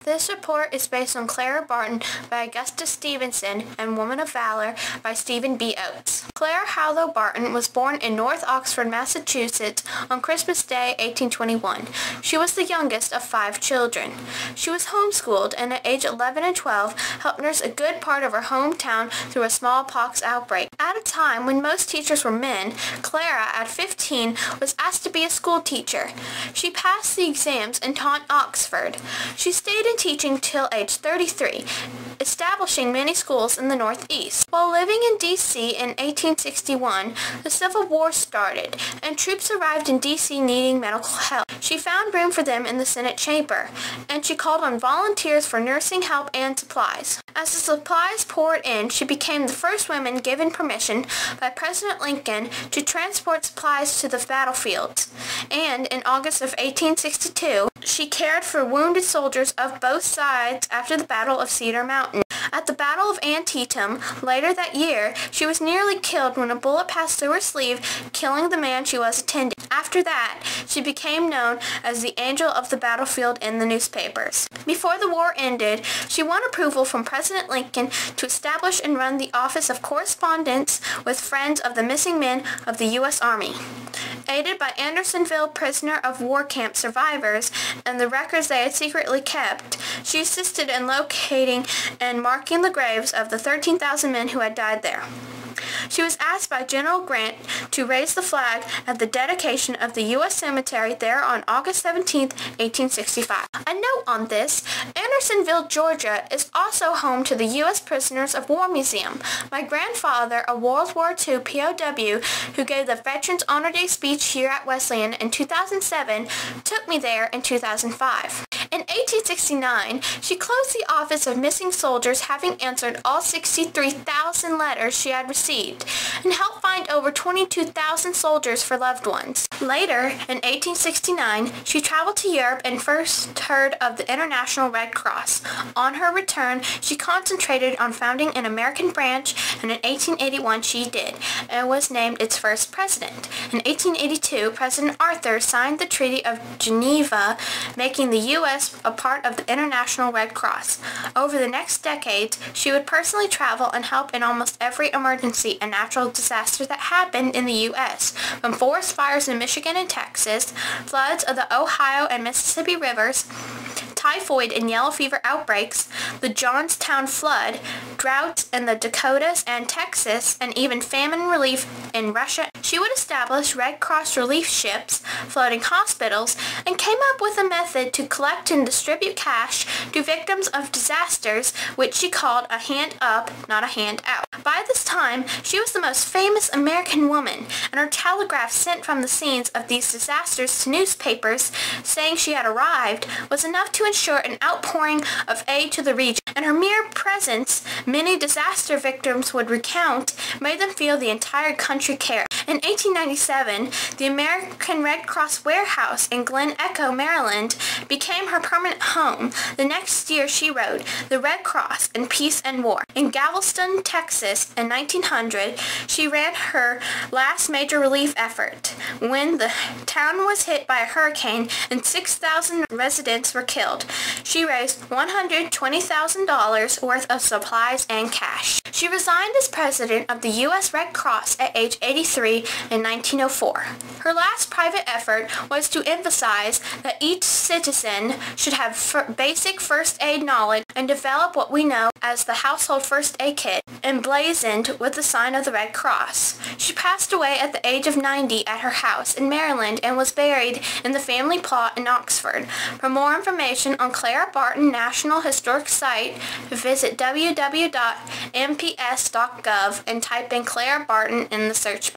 This report is based on Clara Barton by Augusta Stevenson and Woman of Valor by Stephen B. Oates. Clara Harlow Barton was born in North Oxford, Massachusetts on Christmas Day, 1821. She was the youngest of 5 children. She was homeschooled and at age 11 and 12 helped nurse a good part of her hometown through a smallpox outbreak. At a time when most teachers were men, Clara, at 15, was asked to be a school teacher. She passed the exams and taught Oxford. She stayed in teaching till age 33, establishing many schools in the Northeast. While living in D.C. in 1861, the Civil War started, and troops arrived in D.C. needing medical help. She found room for them in the Senate chamber, and she called on volunteers for nursing help and supplies. As the supplies poured in, she became the first woman given permission by President Lincoln to transport supplies to the battlefields, and in August of 1862, she cared for wounded soldiers of both sides after the Battle of Cedar Mountain. At the Battle of Antietam later that year, she was nearly killed when a bullet passed through her sleeve, killing the man she was attending. After that, she became known as the Angel of the Battlefield in the newspapers. Before the war ended, she won approval from President Lincoln to establish and run the Office of Correspondence with Friends of the Missing Men of the U.S. Army. Aided by Andersonville prisoner of war camp survivors and the records they had secretly kept, she assisted in locating and marking the graves of the 13,000 men who had died there. She was asked by General Grant to raise the flag at the dedication of the U.S. Cemetery there on August 17, 1865. A note on this, Andersonville, Georgia is also home to the U.S. Prisoners of War Museum. My grandfather, a World War II POW who gave the Veterans Honor Day speech here at Wesleyan in 2007, took me there in 2005. In 1869, she closed the Office of Missing Soldiers, having answered all 63,000 letters she had received, and helped find over 22,000 soldiers for loved ones. Later, in 1869, she traveled to Europe and first heard of the International Red Cross. On her return, she concentrated on founding an American branch, and in 1881 she did, and was named its first president. In 1882, President Arthur signed the Treaty of Geneva, making the U.S. a part of the International Red Cross. Over the next decades, she would personally travel and help in almost every emergency and natural disaster that happened in the U.S., from forest fires in Michigan and Texas, floods of the Ohio and Mississippi rivers, typhoid and yellow fever outbreaks, the Johnstown flood, droughts in the Dakotas and Texas, and even famine relief in Russia. She would establish Red Cross relief ships, floating hospitals, and came up with a method to collect and distribute cash to victims of disasters, which she called a hand up, not a hand out. By this time, she was the most famous American woman, and her telegraph sent from the scenes of these disasters to newspapers saying she had arrived was enough to ensure an outpouring of aid to the region, and her mere presence, many disaster victims would recount, made them feel the entire country cared. In 1897, the American Red Cross warehouse in Glen Echo, Maryland, became her permanent home. The next year she wrote The Red Cross in Peace and War. In Galveston, Texas, in 1900, she ran her last major relief effort when the town was hit by a hurricane and 6,000 residents were killed. She raised $120,000 worth of supplies and cash. She resigned as president of the U.S. Red Cross at age 83 in 1904. Her last private effort was to emphasize that each citizen should have basic first aid knowledge and develop what we know as the household first aid kit, emblazoned with the sign of the Red Cross. She passed away at the age of 90 at her house in Maryland and was buried in the family plot in Oxford. For more information on Clara Barton National Historic Site, visit www.mps.gov and type in Clara Barton in the search bar.